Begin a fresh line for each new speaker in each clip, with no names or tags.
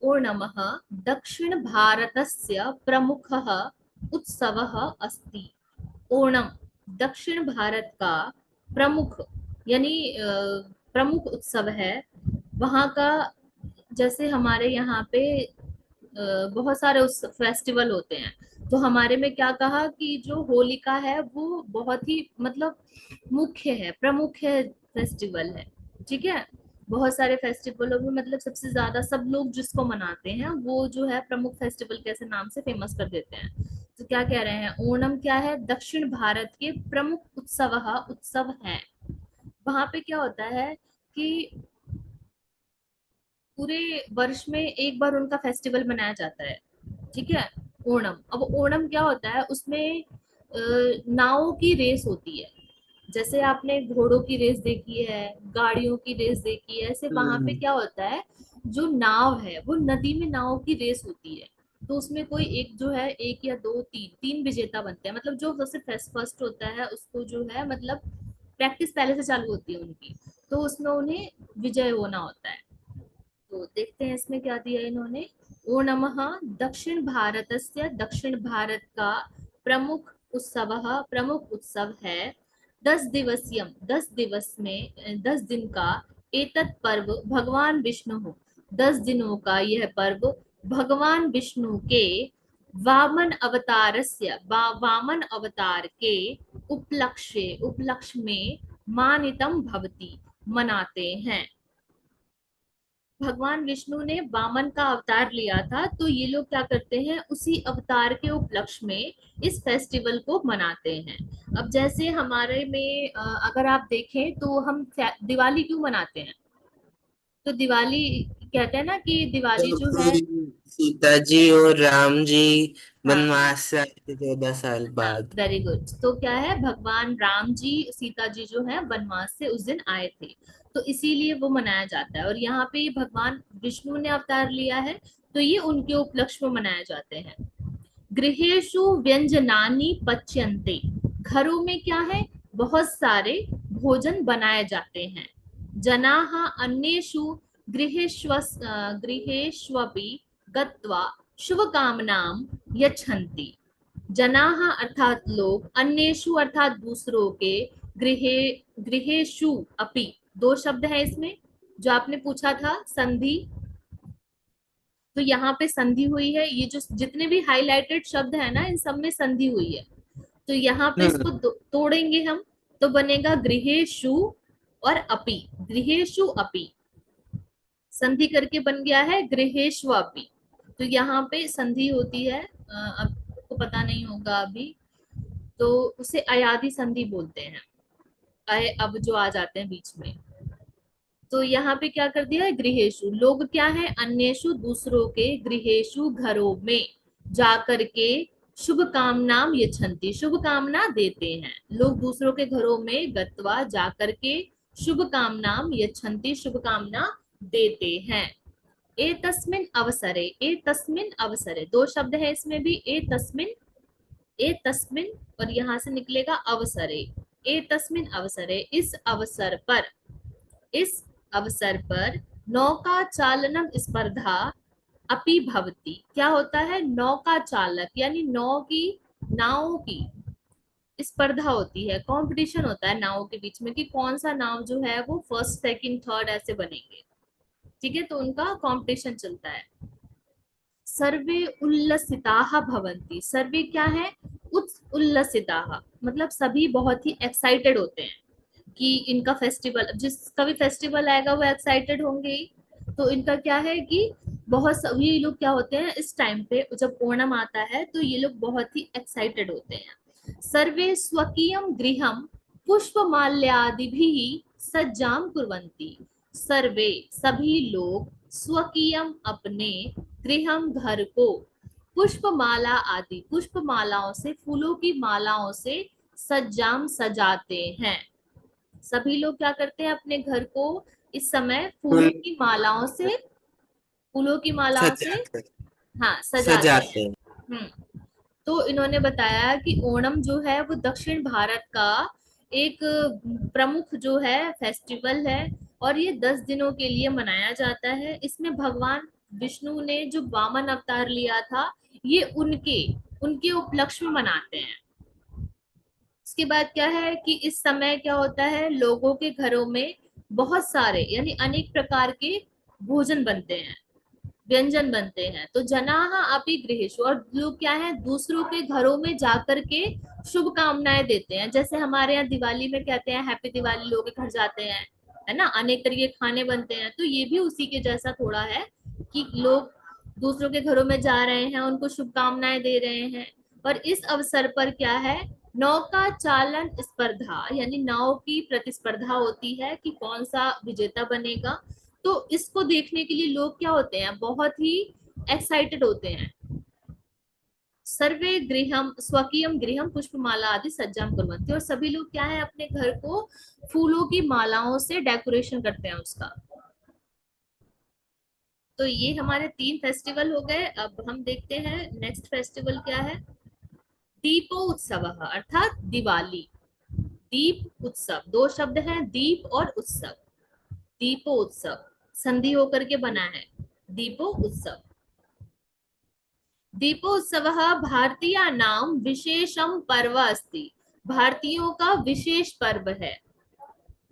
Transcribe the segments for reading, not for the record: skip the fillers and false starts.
ओणमः दक्षिण भारतस्य प्रमुखः उत्सवः अस्ति। ओणम दक्षिण भारत का प्रमुख यानी प्रमुख उत्सव है वहाँ का। जैसे हमारे यहाँ पे बहुत सारे उस फेस्टिवल होते हैं, तो हमारे में क्या कहा कि जो होलिका है वो बहुत ही मतलब मुख्य है, प्रमुख है, फेस्टिवल है। ठीक है, बहुत सारे फेस्टिवलों में मतलब सबसे ज्यादा सब लोग जिसको मनाते हैं वो जो है प्रमुख फेस्टिवल कैसे नाम से फेमस कर देते हैं। तो क्या कह रहे हैं, ओणम क्या है, दक्षिण भारत के प्रमुख उत्सव है। वहां पे क्या होता है कि पूरे वर्ष में एक बार उनका फेस्टिवल मनाया जाता है। ठीक है, ओणम। अब ओणम क्या होता है, उसमें नावों की रेस होती है। जैसे आपने घोड़ों की रेस देखी है, गाड़ियों की रेस देखी है, ऐसे वहां पे
हम्म।
क्या होता है, जो नाव है वो नदी में नाव की रेस होती है। तो उसमें कोई एक जो है, एक या दो, तीन तीन विजेता बनते हैं, मतलब जो सबसे फर्स्ट होता है उसको जो है मतलब प्रैक्टिस पहले से चालू होती है उनकी, तो उसमें उन्हें विजय होना होता है। तो देखते हैं इसमें क्या दिया इन्होंने। ओ नमः दक्षिण भारतस्य, दक्षिण भारत का प्रमुख उत्सव है 10 दिवसीयम, 10 दिवस में 10 दिन का। एतत् पर्व भगवान विष्णु हो, 10 दिनों का यह पर्व भगवान विष्णु के वामन अवतार के उपलक्ष्य में मानितम भवति, मनाते हैं। भगवान विष्णु ने वामन का अवतार लिया था, तो ये लोग क्या करते हैं, उसी अवतार के उपलक्ष्य में इस फेस्टिवल को मनाते हैं। अब जैसे हमारे में अगर आप देखें तो हम दिवाली क्यों मनाते हैं, तो दिवाली कहते हैं ना कि दिवाली जो है।
सीता जी और राम जी
हाँ
वनवास से आए थे 14 साल
हाँ,
बाद।
Very good. तो क्या है, भगवान राम जी सीता जी जो है वनवास से उस दिन आए थे, तो इसीलिए वो मनाया जाता है। और यहाँ पे ये भगवान विष्णु ने अवतार लिया है, तो ये उनके उपलक्ष्य में मनाए जाते हैं। गृहेषु व्यंजनानि पच्यन्ते, घरों में क्या है, बहुत सारे भोजन बनाए जाते हैं। जनाः अन्येषु गृहेष्वपि गत्वा शुभकामनां यच्छन्ति। जनाः अर्थात लोग, अन्येषु अर्थात दूसरों के, गृहे गृहेषु अपि, दो शब्द है इसमें, जो आपने पूछा था संधि, तो यहाँ पे संधि हुई है। ये जो जितने भी हाईलाइटेड शब्द है ना, इन सब में संधि हुई है। तो यहाँ पे इसको
हम्म।
तोड़ेंगे हम, तो बनेगा गृहेषु और अपि, गृहेषु अपि, संधि करके बन गया है गृहेषु अपि। तो यहाँ पे संधि होती है, अब को पता नहीं होगा अभी, तो उसे अयादि संधि बोलते हैं। अय अब जो आ जाते हैं बीच में, तो यहाँ पे क्या कर दिया है, गृहेशु, लोग क्या है, अन्येषु दूसरों के, गृहेशु घरों में जाकर के शुभ कामना यच्छन्ति, शुभ कामना देते हैं। लोग दूसरों के घरों में गत्वा जाकर के शुभ कामना यच्छन्ति, शुभ कामना देते हैं। ए तस्मिन अवसरे, दो शब्द है इसमें भी, ए तस्मिन, और यहाँ से निकलेगा अवसरे। ए तस्मिन अवसरे, इस अवसर पर नौका चालनम स्पर्धा अपि भवति। क्या होता है, नौका चालक यानी नावों की स्पर्धा होती है, कंपटीशन होता है नावों के बीच में कि कौन सा नाव जो है वो फर्स्ट सेकंड थर्ड ऐसे बनेंगे। ठीक है, तो उनका कंपटीशन चलता है। सर्वे उल्लसिताः भवन्ति, सर्वे क्या है, उल्लसिताः, मतलब सभी बहुत ही एक्साइटेड होते हैं कि इनका फेस्टिवल, जिसका भी फेस्टिवल आएगा वो एक्साइटेड होंगे ही। तो इनका क्या है कि बहुत सभी लोग क्या होते हैं इस टाइम पे, जब ओणम आता है तो ये लोग बहुत ही एक्साइटेड होते हैं। सर्वे स्वकीयं गृहं पुष्पमाल्यादिभिः सज्जां कुर्वन्ति, सर्वे सभी लोग, स्वकीयम अपने, गृहम घर को, पुष्पमाला आदि पुष्पमालाओं से, फूलों की मालाओं से, सज्जाम सजाते हैं। सभी लोग क्या करते हैं, अपने घर को इस समय
फूल
फूलों की मालाओं से
सजाते
हाँ सजाते हैं।
सजाते हैं।
हम्म। तो इन्होंने बताया कि ओणम जो है वो दक्षिण भारत का एक प्रमुख जो है फेस्टिवल है, और ये 10 दिनों के लिए मनाया जाता है। इसमें भगवान विष्णु ने जो वामन अवतार लिया था, ये उनके उनके उपलक्ष्य में मनाते हैं। उसके बाद क्या है कि इस समय क्या होता है, लोगों के घरों में बहुत सारे यानी अनेक प्रकार के भोजन बनते हैं, व्यंजन बनते हैं। तो जनाः अपि गृहेषु, और लोग क्या है दूसरों के घरों में जाकर के शुभ कामनाएं देते हैं। जैसे हमारे यहाँ दिवाली में कहते हैं हैप्पी दिवाली, लोग के घर जाते हैं, है ना, अनेक तरीके के खाने बनते हैं। तो ये भी उसी के जैसा थोड़ा है कि लोग दूसरों के घरों में जा रहे हैं, उनको शुभकामनाएं दे रहे हैं। और इस अवसर पर क्या है, नौका चालन स्पर्धा यानी नाव की प्रतिस्पर्धा होती है कि कौन सा विजेता बनेगा। तो इसको देखने के लिए लोग क्या होते हैं, बहुत ही एक्साइटेड होते हैं। सर्वे गृहम स्वकीयम गृहम पुष्पमाला आदि सज्जाम कुर्वन्ति, और सभी लोग क्या है अपने घर को फूलों की मालाओं से डेकोरेशन करते हैं उसका। तो ये हमारे 3 फेस्टिवल हो गए। अब हम देखते हैं नेक्स्ट फेस्टिवल क्या है। दीपो उत्सव अर्थात दिवाली। दीप उत्सव, दो शब्द हैं, दीप और उत्सव। दीपो उत्सव संधि होकर के बना है, दीपो उत्सव। दीपोत्सव भारतीय नाम विशेषम पर्व अस्ति, भारतीयों का विशेष पर्व है।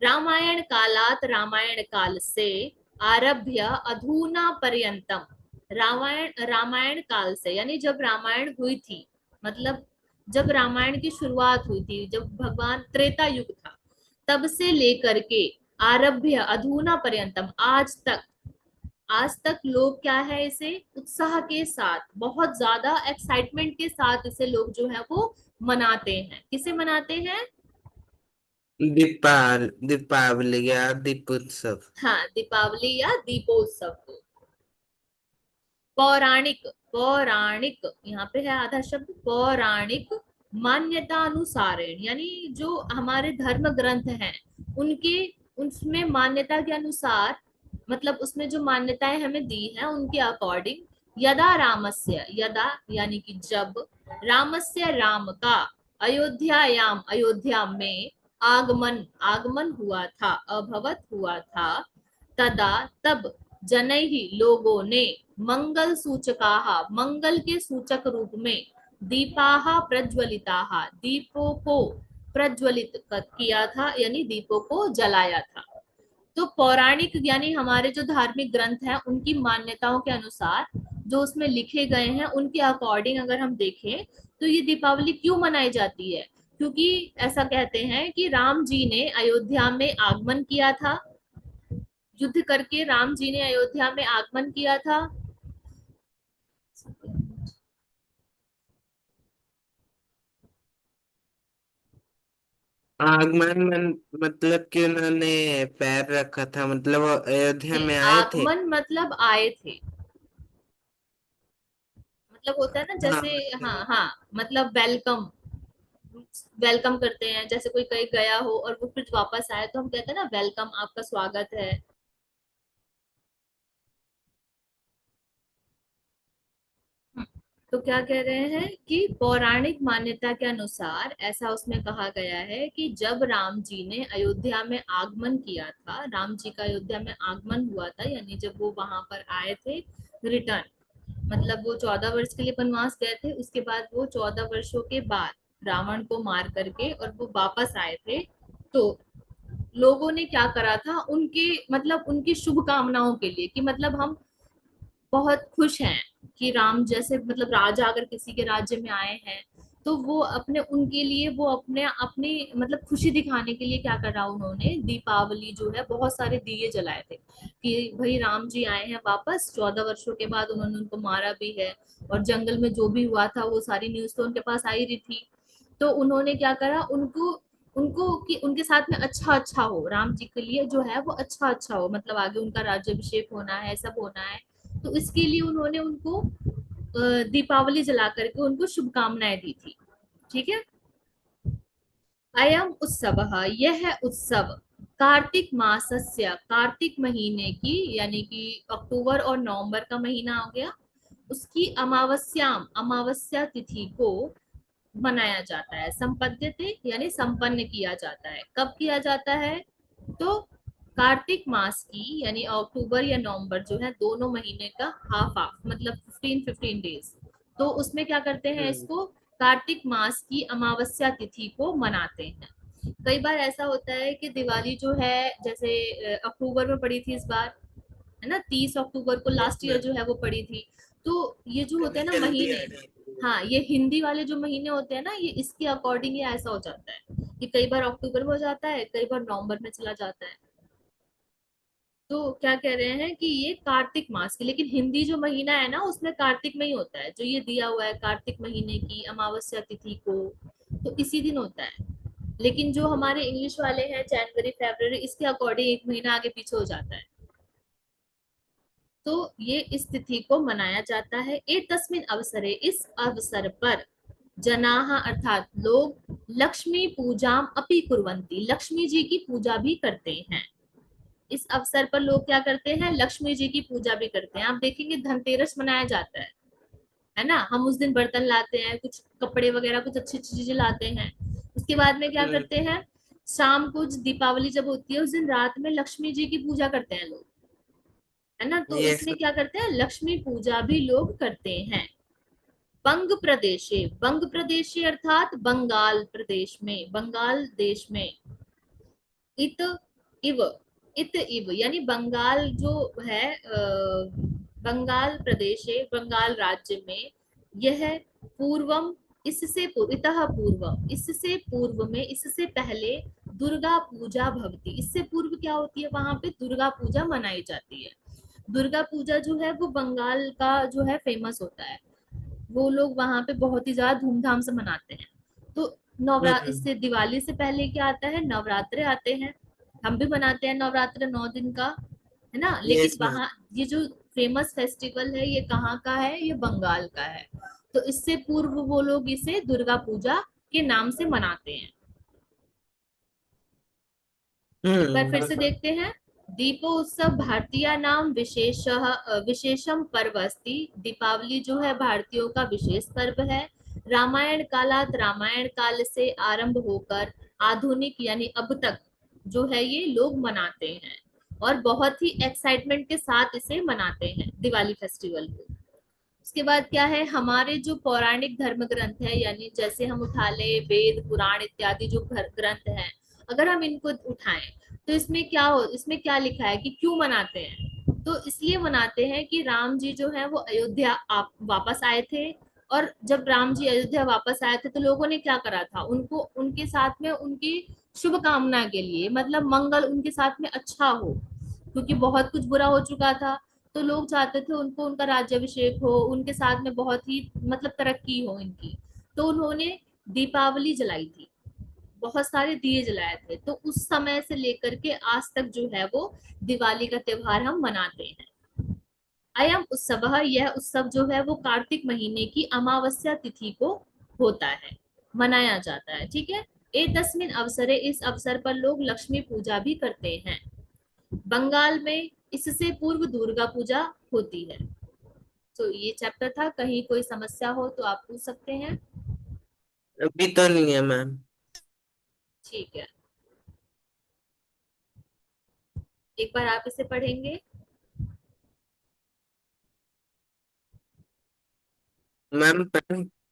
रामायण कालात, रामायण काल से आरभ्य अधुना पर्यंतम, रामायण रामायण काल से यानी जब रामायण हुई थी, मतलब जब रामायण की शुरुआत हुई थी, जब भगवान त्रेता युग था, तब से लेकर के आरभ्य अधुना पर्यंतम आज तक, आज तक लोग क्या है इसे उत्साह के साथ, बहुत ज्यादा एक्साइटमेंट के साथ इसे लोग जो है वो मनाते हैं। किसे मनाते हैं?
दीपावली या दीपोत्सव।
हाँ, दीपावली या दीपोत्सव को। पौराणिक, पौराणिक यहाँ पे है आधा शब्द, पौराणिक मान्यता अनुसारेण यानी जो हमारे धर्म ग्रंथ हैं उनके, उसमें मान्यता के अनुसार, मतलब उसमें जो मान्यताएं हमें दी हैं उनके अकॉर्डिंग, यदा रामस्य, यदा यानी कि जब, रामस्य राम का, अयोध्यायाम अयोध्या में, आगमन आगमन हुआ था, अभवत हुआ था, तदा तब, जनैहि लोगों ने, मंगल सूचकाः मंगल के सूचक रूप में, दीपाः प्रज्वलिताः दीपों को प्रज्वलित किया था यानी दीपों को जलाया था। तो पौराणिक यानी हमारे जो धार्मिक ग्रंथ हैं उनकी मान्यताओं के अनुसार जो उसमें लिखे गए हैं उनके अकॉर्डिंग अगर हम देखें तो ये दीपावली क्यों मनाई जाती है, क्योंकि ऐसा कहते हैं कि राम जी ने अयोध्या में आगमन किया था, युद्ध करके राम जी ने अयोध्या में आगमन किया था।
आगमन मतलब कि उन्होंने पैर रखा था, मतलब वो अयोध्या
नहीं,
में आए थे।
आगमन मतलब आए थे, मतलब होता है ना
हाँ
जैसे, हाँ
मतलब
हाँ, मतलब वेलकम, वेलकम करते हैं, जैसे कोई कहीं गया हो और वो फिर वापस आए तो हम कहते हैं ना वेलकम, आपका स्वागत है। हम्म, तो क्या कह रहे हैं कि पौराणिक मान्यता के अनुसार ऐसा उसमें कहा गया है कि जब राम जी ने अयोध्या में आगमन किया था, राम जी का अयोध्या में आगमन हुआ था यानी जब वो वहां पर आए थे, रिटर्न, मतलब वो 14 वर्ष के लिए वनवास गए थे, उसके बाद वो 14 वर्षों के बाद रावण को मार करके और वो वापस आए थे। तो लोगों ने क्या करा था उनके, मतलब उनकी शुभ कामनाओं के लिए कि मतलब हम बहुत खुश हैं कि राम जैसे मतलब राजा अगर किसी के राज्य में आए हैं, तो वो अपने उनके लिए वो अपने अपनी मतलब खुशी दिखाने के लिए क्या करा उन्होंने, दीपावली जो है बहुत सारे दिए जलाए थे कि भाई राम जी आए हैं वापस 14 वर्षों के बाद, उन्होंने उनको मारा भी है और जंगल में जो भी हुआ था वो सारी न्यूज तो उनके पास आई रही थी। तो उन्होंने क्या करा, उनको उनको कि उनके साथ में अच्छा अच्छा हो, राम जी के लिए जो है वो अच्छा अच्छा हो, मतलब आगे उनका राज्यभिषेक होना है, सब होना है। तो इसके लिए उन्होंने उनको दीपावली जला करके उनको शुभकामनाएं दी थी। ठीक है। अयम उत्सव, यह उत्सव कार्तिक मासस्य, कार्तिक महीने की यानी कि अक्टूबर और नवंबर का महीना हो गया, उसकी अमावस्याम अमावस्या तिथि को मनाया जाता है। संपद्यते यानी संपन्न किया जाता है। कब किया जाता है? तो कार्तिक मास की यानी अक्टूबर या नवंबर जो है, दोनों महीने का हाफ हाफ मतलब 15-15 डेज, तो उसमें क्या करते हैं
हम्म।
इसको कार्तिक मास की अमावस्या तिथि को मनाते हैं। कई बार ऐसा होता है कि दिवाली जो है, जैसे अक्टूबर में पड़ी थी इस बार, है ना, 30 अक्टूबर को
यस
लास्ट ईयर
मैम।
जो है वो पड़ी थी। तो ये जो होते
कभी
हैं ना
जल्दी
महीने,
आ जाती है।
हाँ ये हिंदी वाले जो महीने होते हैं ना, ये इसके अकॉर्डिंग ये ऐसा हो जाता है कि कई बार अक्टूबर में हो जाता है, कई बार नवंबर में चला जाता है। तो क्या कह रहे हैं कि ये कार्तिक मास की, लेकिन हिंदी जो महीना है ना उसमें कार्तिक में ही होता है, जो ये दिया हुआ है कार्तिक महीने की अमावस्या तिथि को, तो इसी दिन होता है। लेकिन जो हमारे इंग्लिश वाले हैं जनवरी फरवरी, इसके अकॉर्डिंग एक महीना आगे पीछे हो जाता है। तो ये इस तिथि को मनाया जाता है। एतस्मिन् अवसरे, इस अवसर पर जनाः अर्थात लोग लक्ष्मी पूजाम अपि कुर्वन्ति, लक्ष्मी जी की पूजा भी करते हैं। इस अवसर पर लोग क्या करते हैं, लक्ष्मी जी की पूजा भी करते हैं। आप देखेंगे धनतेरस मनाया जाता है ना, हम उस दिन बर्तन लाते हैं, कुछ कपड़े वगैरह कुछ अच्छी अच्छी चीजें लाते हैं। उसके बाद में क्या
हम्म।
करते हैं, शाम को दीपावली जब होती है उस दिन रात में लक्ष्मी जी की पूजा करते हैं लोग, है ना, तो
यस।
इसमें क्या करते हैं, लक्ष्मी पूजा भी लोग करते हैं। बंग प्रदेशे, बंग प्रदेशे अर्थात बंगाल प्रदेश में, बंगाल देश में, इत इव, इत इव यानी बंगाल जो है, बंगाल प्रदेश है, बंगाल राज्य में, यह पूर्वम, इससे पूर्व, इतः पूर्व, इससे पूर्व में, इससे पहले दुर्गा पूजा भवती, इससे पूर्व क्या होती है, वहां पे दुर्गा पूजा मनाई जाती है। दुर्गा पूजा जो है वो बंगाल का जो है फेमस होता है, वो लोग वहां पे बहुत ही ज्यादा धूमधाम से मनाते हैं। तो
हम्म।
इससे दिवाली से पहले क्या आता है, नवरात्रे आते हैं। हम भी मनाते हैं नवरात्र 9 दिन का, है ना, लेकिन
यस मैम।
वहाँ ये जो फेमस फेस्टिवल है ये कहाँ का है, ये बंगाल का है। तो इससे पूर्व वो लोग इसे दुर्गा पूजा के नाम से मनाते हैं। एक बार फिर से
हम्म।
देखते हैं। दीपोत्सव भारतीय नाम विशेष विशेषम पर्व अस्ति, दीपावली जो है भारतीयों का विशेष पर्व है। रामायण कालात, रामायण काल से आरंभ होकर आधुनिक यानी अब तक जो है ये लोग मनाते हैं, और बहुत ही एक्साइटमेंट के साथ इसे मनाते हैं दिवाली फेस्टिवल को। उसके बाद क्या है, हमारे जो पौराणिक धर्म ग्रंथ है, यानी जैसे हम उठा ले वेद पुराण इत्यादि जो ग्रंथ हैं, अगर हम इनको उठाएं तो इसमें क्या लिखा है कि क्यों मनाते हैं। तो इसलिए मनाते हैं कि राम जी जो है वो अयोध्या आप वापस आए थे, और जब राम जी अयोध्या वापस आए थे तो लोगों ने क्या करा था, उनको उनके साथ में उनकी शुभ कामना के लिए, मतलब मंगल उनके साथ में अच्छा हो, क्योंकि बहुत कुछ बुरा हो चुका था। तो लोग चाहते थे उनको उनका राज्याभिषेक हो, उनके साथ में बहुत ही मतलब तरक्की हो इनकी। तो उन्होंने दीपावली जलाई थी, बहुत सारे दिए जलाए थे। तो उस समय से लेकर के आज तक जो है वो दिवाली का त्योहार हम मनाते हैं। अयम उत्सव, यह उत्सव जो है वो कार्तिक महीने की अमावस्या तिथि को होता है, मनाया जाता है, ठीक है। तस्मिन अवसरे, इस अवसर पर लोग लक्ष्मी पूजा भी करते हैं। बंगाल में इससे पूर्व दुर्गा पूजा होती है। तो ये चैप्टर था, कहीं कोई समस्या हो तो आप पूछ सकते हैं।
अभी तो नहीं है मैम।
ठीक है, एक बार आप इसे पढ़ेंगे।
मैम